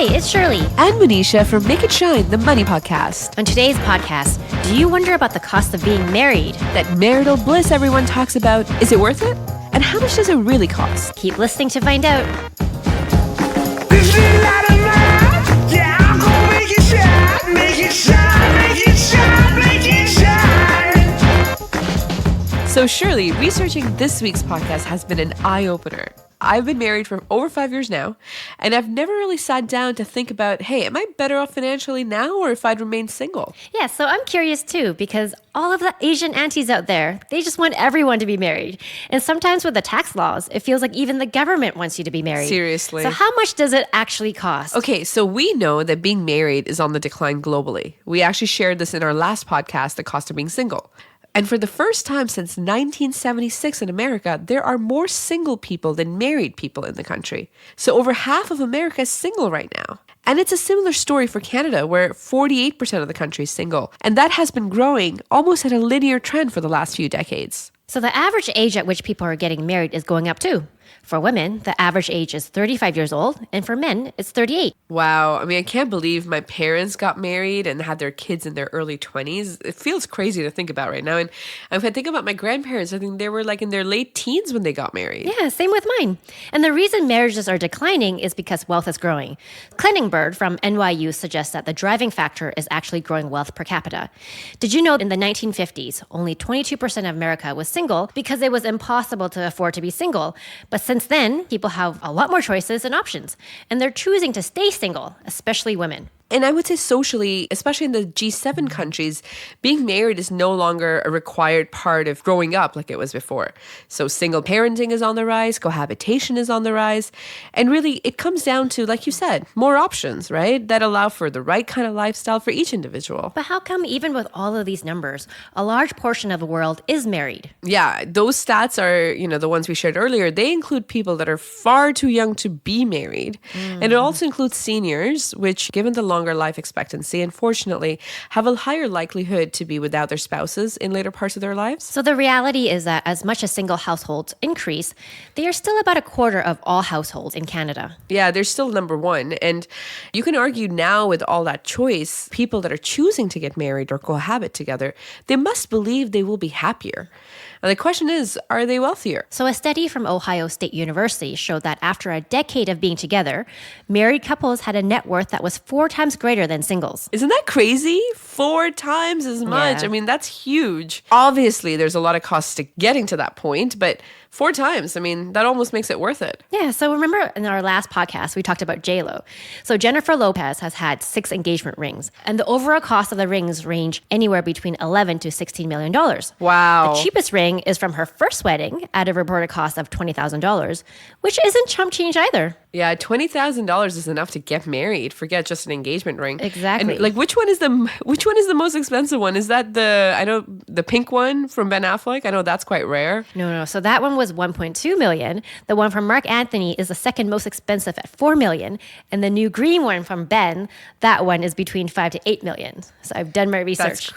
Hi, it's Shirley and Monisha from Make It Shine, the Money Podcast. On today's podcast, do you wonder about the cost of being married? That marital bliss everyone talks about, is it worth it? And how much does it really cost? Keep listening to find out. This little light of mine, yeah, I'm gonna make it shine, make it shine, make it shine, make it shine. So Shirley, researching this week's podcast has been an eye-opener. I've been married for over 5 years now, and I've never really sat down to think about, hey, am I better off financially now or if I'd remain single? Yeah, so I'm curious too, because all of the Asian aunties out there, they just want everyone to be married. And sometimes with the tax laws, it feels like even the government wants you to be married. Seriously. So how much does it actually cost? Okay, so we know that being married is on the decline globally. We actually shared this in our last podcast, The Cost of Being Single. And for the first time since 1976 in America, there are more single people than married people in the country. So over half of America is single right now. And it's a similar story for Canada, where 48% of the country is single. And that has been growing almost at a linear trend for the last few decades. So the average age at which people are getting married is going up too. For women, the average age is 35 years old, and for men, it's 38. Wow. I mean, I can't believe my parents got married and had their kids in their early 20s. It feels crazy to think about right now. And if I think about my grandparents, I think they were like in their late teens when they got married. Yeah, same with mine. And the reason marriages are declining is because wealth is growing. Klinningbird from NYU suggests that the driving factor is actually growing wealth per capita. Did you know in the 1950s, only 22% of America was single because it was impossible to afford to be single? But since then, people have a lot more choices and options, and they're choosing to stay single, especially women. And I would say socially, especially in the G7 countries, being married is no longer a required part of growing up like it was before. So single parenting is on the rise, cohabitation is on the rise. And really, it comes down to, like you said, more options, right? That allow for the right kind of lifestyle for each individual. But how come even with all of these numbers, a large portion of the world is married? Yeah, those stats are, the ones we shared earlier. They include people that are far too young to be married. And it also includes seniors, which, given the longer life expectancy, unfortunately, have a higher likelihood to be without their spouses in later parts of their lives. So the reality is that as much as single households increase, they are still about a quarter of all households in Canada. Yeah, they're still number one. And you can argue now with all that choice, people that are choosing to get married or cohabit together, they must believe they will be happier. And the question is, are they wealthier? So a study from Ohio State University showed that after a decade of being together, married couples had a net worth that was 4 times greater than singles. Isn't that crazy? 4 times as much. Yeah. I mean, that's huge. Obviously, there's a lot of costs to getting to that point, but 4 times, I mean, that almost makes it worth it. Yeah, so remember in our last podcast, we talked about J-Lo. So Jennifer Lopez has had 6 engagement rings, and the overall cost of the rings range anywhere between $11 to $16 million. Wow. The cheapest ring is from her first wedding at a reported cost of $20,000, which isn't chump change either. Yeah, $20,000 is enough to get married. Forget just an engagement ring. Exactly. And like, which one is the most expensive one? Is that the pink one from Ben Affleck? I know that's quite rare. No. So that one was $1.2 million. The one from Mark Anthony is the second most expensive at $4 million. And the new green one from Ben, that one is between $5 to $8 million. So I've done my research.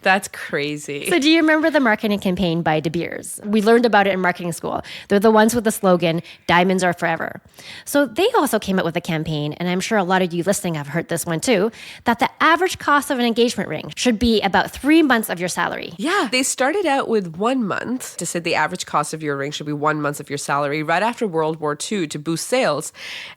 That's crazy. So do you remember the marketing campaign by De Beers? We learned about it in marketing school. They're the ones with the slogan, "Diamonds are forever." So they also came up with a campaign, and I'm sure a lot of you listening have heard this one too, that the average cost of an engagement ring should be about 3 months of your salary. Yeah, they started out with 1 month to say the average cost of your ring should be 1 month of your salary right after World War II to boost sales.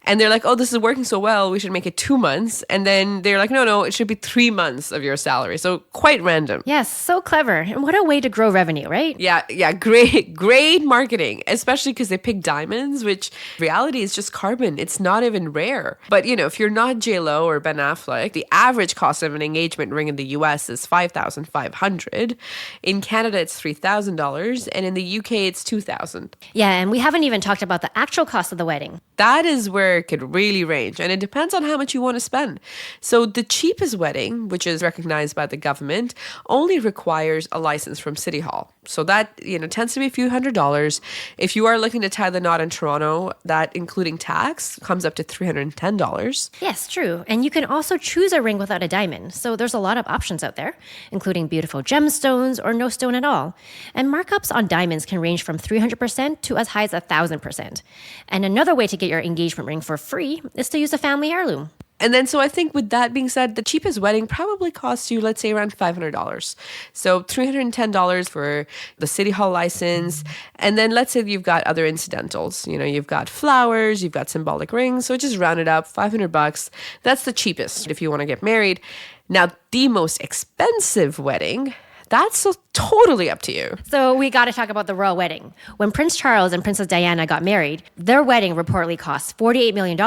And they're like, oh, this is working so well, we should make it 2 months. And then they're like, no, it should be 3 months of your salary. So quite random. Yes, so clever. And what a way to grow revenue, right? Yeah, great marketing, especially because they pick diamonds, which reality is just carbon. It's not even rare. But, if you're not J-Lo or Ben Affleck, the average cost of an engagement ring in the US is $5,500. In Canada, it's $3,000. And in the UK, it's $2,000. Yeah, and we haven't even talked about the actual cost of the wedding. That is where it could really range. And it depends on how much you want to spend. So the cheapest wedding, which is recognized by the government, only requires a license from City Hall. So that, tends to be a few $100s. If you are looking to tie the knot in Toronto, that including wedding tax comes up to $310. Yes, true. And you can also choose a ring without a diamond. So there's a lot of options out there, including beautiful gemstones or no stone at all. And markups on diamonds can range from 300% to as high as 1,000%. And another way to get your engagement ring for free is to use a family heirloom. And then, so I think with that being said, the cheapest wedding probably costs you, let's say, around $500. So $310 for the city hall license. And then let's say you've got other incidentals. You know, you've got flowers, you've got symbolic rings. So just round it up, $500. That's the cheapest if you want to get married. Now, the most expensive wedding, that's so totally up to you. So we got to talk about the royal wedding. When Prince Charles and Princess Diana got married, their wedding reportedly cost $48 million,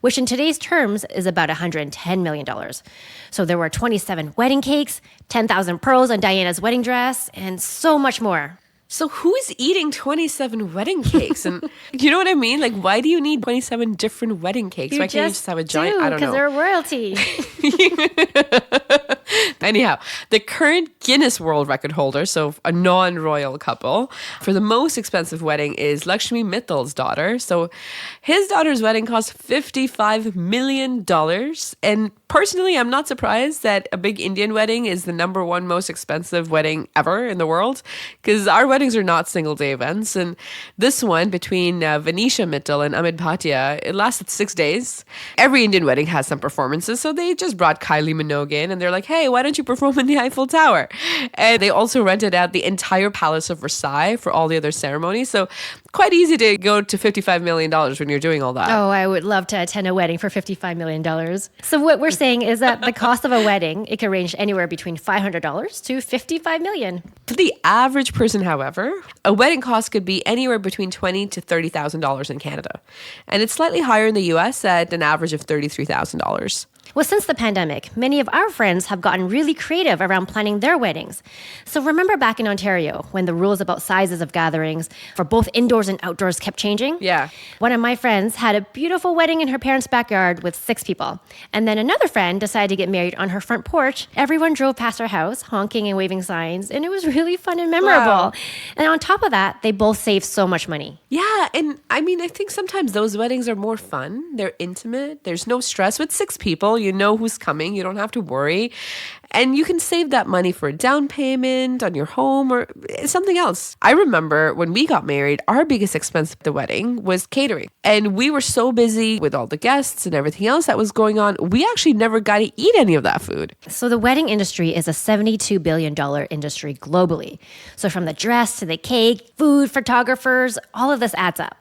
which in today's terms is about $110 million. So there were 27 wedding cakes, 10,000 pearls on Diana's wedding dress, and so much more. So who is eating 27 wedding cakes? And you know what I mean? Like, why do you need 27 different wedding cakes? Why can't you just have a giant? I don't know. Because they're royalty. Anyhow, the current Guinness World Record holder, so a non-royal couple, for the most expensive wedding is Lakshmi Mittal's daughter. So his daughter's wedding cost $55 million. And personally, I'm not surprised that a big Indian wedding is the number one most expensive wedding ever in the world, because our weddings are not single-day events. And this one between Venetia Mittal and Amit Bhatia, it lasted 6 days. Every Indian wedding has some performances, so they just brought Kylie Minogue in, and they're like, hey, why don't you perform in the Eiffel Tower? And they also rented out the entire Palace of Versailles for all the other ceremonies. So quite easy to go to $55 million when you're doing all that. Oh, I would love to attend a wedding for $55 million. So what we're saying is that the cost of a wedding, it can range anywhere between $500 to $55 million. For the average person, however, a wedding cost could be anywhere between $20,000 to $30,000 in Canada. And it's slightly higher in the US at an average of $33,000. Well, since the pandemic, many of our friends have gotten really creative around planning their weddings. So remember back in Ontario when the rules about sizes of gatherings for both indoors and outdoors kept changing? Yeah. One of my friends had a beautiful wedding in her parents' backyard with 6 people. And then another friend decided to get married on her front porch. Everyone drove past her house, honking and waving signs, and it was really fun and memorable. Wow. And on top of that, they both saved so much money. Yeah, and I mean, I think sometimes those weddings are more fun. They're intimate. There's no stress with 6 people. You know who's coming. You don't have to worry. And you can save that money for a down payment on your home or something else. I remember when we got married, our biggest expense at the wedding was catering. And we were so busy with all the guests and everything else that was going on, we actually never got to eat any of that food. So the wedding industry is a $72 billion industry globally. So from the dress to the cake, food, photographers, all of this adds up.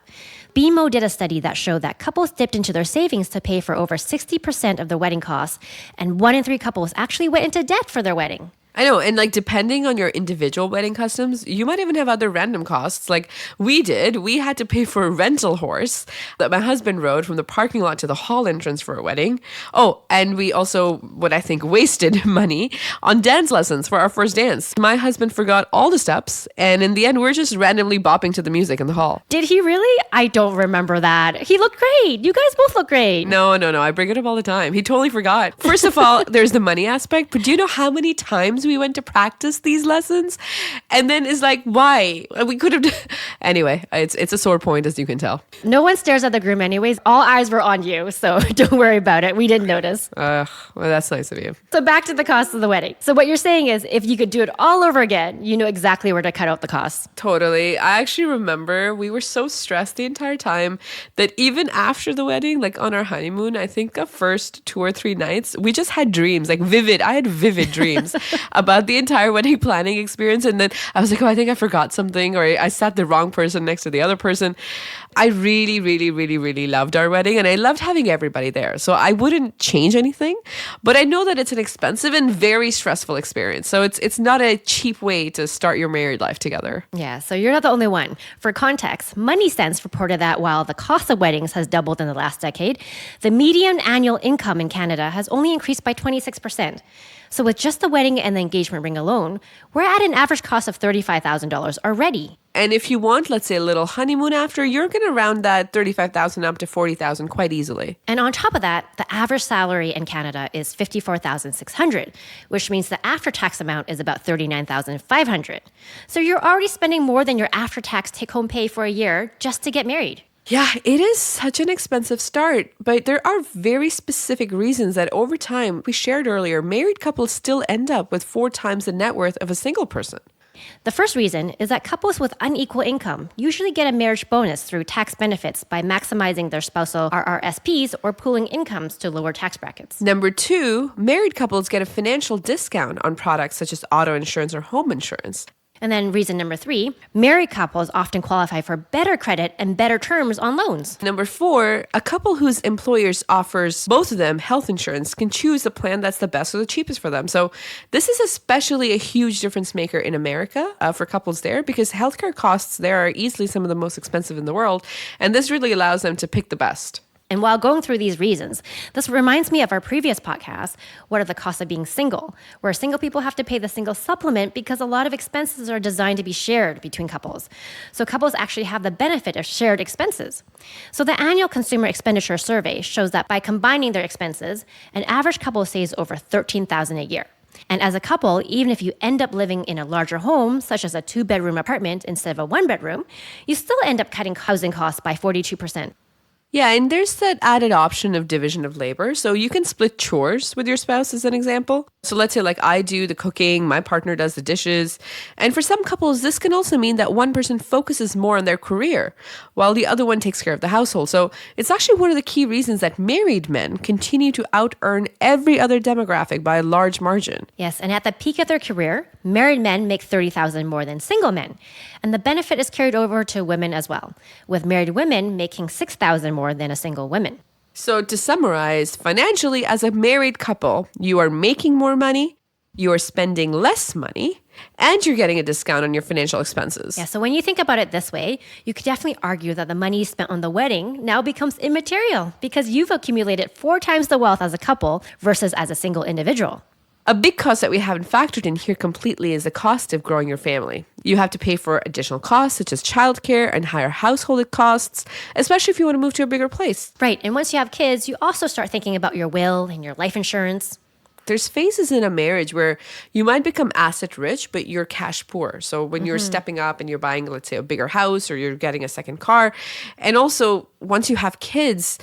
BMO did a study that showed that couples dipped into their savings to pay for over 60% of the wedding costs, and 1 in 3 couples actually went into debt for their wedding. I know, and like depending on your individual wedding customs, you might even have other random costs. Like we did, we had to pay for a rental horse that my husband rode from the parking lot to the hall entrance for a wedding. Oh, and we also, what I think, wasted money on dance lessons for our first dance. My husband forgot all the steps, and in the end, we're just randomly bopping to the music in the hall. Did he really? I don't remember that. He looked great. You guys both look great. No, I bring it up all the time. He totally forgot. First of all, there's the money aspect, but do you know how many times we went to practice these lessons? And then it's like, why? We could have... Anyway, it's a sore point, as you can tell. No one stares at the groom anyways. All eyes were on you, so don't worry about it. We didn't notice. Well, that's nice of you. So back to the cost of the wedding. So what you're saying is if you could do it all over again, you know exactly where to cut out the costs. Totally. I actually remember we were so stressed the entire time that even after the wedding, like on our honeymoon, I think the first 2 or 3 nights, we just had dreams, like vivid. I had vivid dreams about the entire wedding planning experience. And then I was like, oh, I think I forgot something, or I sat the wrong person next to the other person. I really, really, really, really loved our wedding, and I loved having everybody there. So I wouldn't change anything, but I know that it's an expensive and very stressful experience. So it's not a cheap way to start your married life together. Yeah, so you're not the only one. For context, Money Sense reported that while the cost of weddings has doubled in the last decade, the median annual income in Canada has only increased by 26%. So with just the wedding and the engagement ring alone, we're at an average cost of $35,000 already. And if you want, let's say, a little honeymoon after, you're going to round that $35,000 up to $40,000 quite easily. And on top of that, the average salary in Canada is $54,600, which means the after-tax amount is about $39,500. So you're already spending more than your after-tax take-home pay for a year just to get married. Yeah, it is such an expensive start, but there are very specific reasons that over time, we shared earlier, married couples still end up with 4 times the net worth of a single person. The first reason is that couples with unequal income usually get a marriage bonus through tax benefits by maximizing their spousal RRSPs or pooling incomes to lower tax brackets. Number 2, married couples get a financial discount on products such as auto insurance or home insurance. And then reason number 3, married couples often qualify for better credit and better terms on loans. Number 4, a couple whose employers offers both of them health insurance can choose a plan that's the best or the cheapest for them. So this is especially a huge difference maker in America for couples there, because healthcare costs there are easily some of the most expensive in the world. And this really allows them to pick the best. And while going through these reasons, this reminds me of our previous podcast, What Are the Costs of Being Single?, where single people have to pay the single supplement because a lot of expenses are designed to be shared between couples. So couples actually have the benefit of shared expenses. So the annual Consumer Expenditure Survey shows that by combining their expenses, an average couple saves over $13,000 a year. And as a couple, even if you end up living in a larger home, such as a 2-bedroom apartment instead of a 1-bedroom, you still end up cutting housing costs by 42%. Yeah, and there's that added option of division of labor. So you can split chores with your spouse as an example. So let's say like I do the cooking, my partner does the dishes. And for some couples, this can also mean that one person focuses more on their career while the other one takes care of the household. So it's actually one of the key reasons that married men continue to out-earn every other demographic by a large margin. Yes, and at the peak of their career, married men make $30,000 more than single men. And the benefit is carried over to women as well, with married women making $6,000 more than a single woman. So to summarize, financially, as a married couple, you are making more money, you are spending less money, and you're getting a discount on your financial expenses. Yeah, so when you think about it this way, you could definitely argue that the money you spent on the wedding now becomes immaterial because you've accumulated 4 times the wealth as a couple versus as a single individual. A big cost that we haven't factored in here completely is the cost of growing your family. You have to pay for additional costs such as childcare and higher household costs, especially if you want to move to a bigger place. Right, and once you have kids, you also start thinking about your will and your life insurance. There's phases in a marriage where you might become asset rich, but you're cash poor. So when you're stepping up and you're buying, let's say, a bigger house or you're getting a second car, and also once you have kids,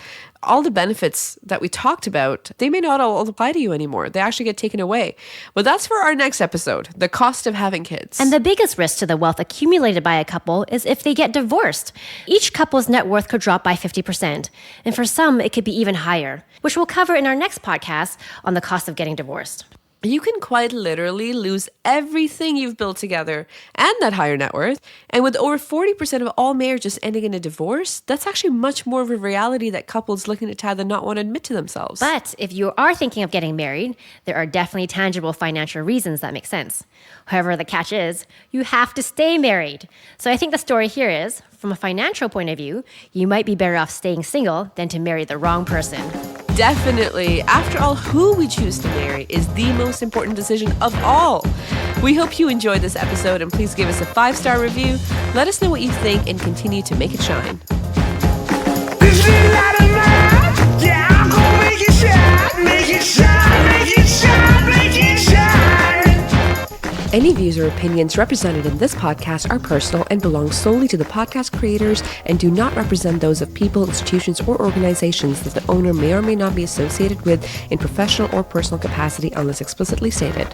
all the benefits that we talked about, they may not all apply to you anymore. They actually get taken away. But that's for our next episode, the cost of having kids. And the biggest risk to the wealth accumulated by a couple is if they get divorced. Each couple's net worth could drop by 50%. And for some, it could be even higher, which we'll cover in our next podcast on the cost of getting divorced. You can quite literally lose everything you've built together and that higher net worth. And with over 40% of all marriages ending in a divorce, that's actually much more of a reality that couples looking at Tad not want to admit to themselves. But if you are thinking of getting married, there are definitely tangible financial reasons that make sense. However, the catch is, you have to stay married. So I think the story here is, from a financial point of view, you might be better off staying single than to marry the wrong person. Definitely. After all, who we choose to marry is the most important decision of all. We hope you enjoyed this episode, and please give us a 5-star review. Let us know what you think and continue to make it shine. This little light of mine, yeah, I'm gonna make it shine, make it shine, make it shine, make it shine. Any views or opinions represented in this podcast are personal and belong solely to the podcast creators and do not represent those of people, institutions, or organizations that the owner may or may not be associated with in professional or personal capacity unless explicitly stated.